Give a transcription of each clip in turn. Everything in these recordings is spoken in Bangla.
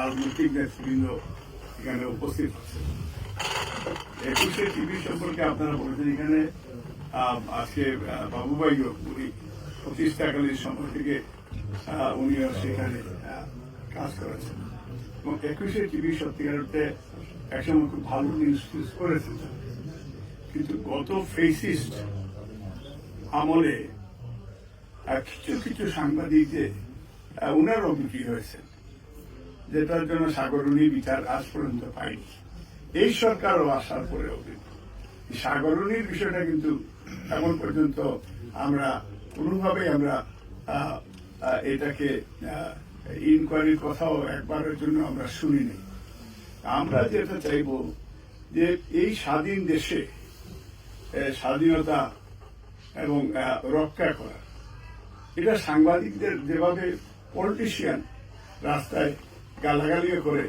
রাজনৈতিক নেতৃবৃন্দ এখানে উপস্থিত হচ্ছে। 21শে টিভি সম্পর্কে আপনারা বলেছেন, এখানে আজকে বাবুভাইও উনি প্রতিষ্ঠাকালীন সময় থেকে উনিও সেখানে কাজ করেছেন এবং 21শে টিভি সত্যিকার অর্থে একসময় খুব ভালো নিউজ করেছেন। কিন্তু গত ফেসিস্ট আমলে কিছু কিছু সাংবাদিকদের উনারও বিক্রি হয়েছে, যেটার জন্য সাগরণী বিচার আজ পর্যন্ত পাইনি। এই সরকারও আসার পরেও কিন্তু সাগরণীর বিষয়টা কিন্তু এখন পর্যন্ত আমরা কোনোভাবেই আমরা এটাকে ইনকোয়ারির কথাও একবারের জন্য আমরা শুনিনি। আমরা যেটা চাইব যে এই স্বাধীন দেশে স্বাধীনতা এবং রক্ষা করা, এটা সাংবাদিকদের যেভাবে পলিটিশিয়ান রাস্তায় গালাগালিও করে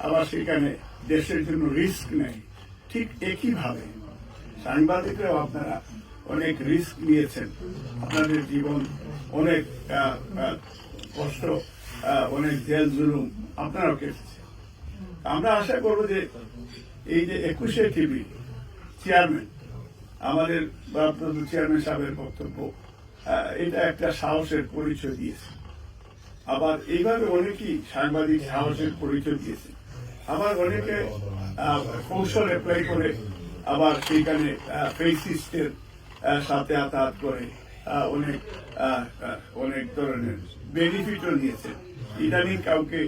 আবার সেখানে দেশের জন্য রিস্ক নেয়, ঠিক একইভাবে সাংবাদিকরাও আপনারা অনেক রিস্ক নিয়েছেন। আপনাদের জীবন অনেক কষ্ট, অনেক জেল জুলুম আপনারাও কেটেছেন। আমরা আশা করব যে এই যে 21শে টিভি চেয়ারম্যান, আমাদের চেয়ারম্যান সাহেবের বক্তব্য, এটা একটা সাহসের পরিচয় দিয়েছে। আবার এইভাবে অনেকেই সাংবাদিক সাহসের পরিচয় দিয়েছে। আবার অনেকে কৌশল অ্যাপ্লাই করে আবার সেইখানে ফেসিস্টের সাথে আঘাত করে অনেক ধরনের বেনিফিটও নিয়েছে। ইদানিং কাউকে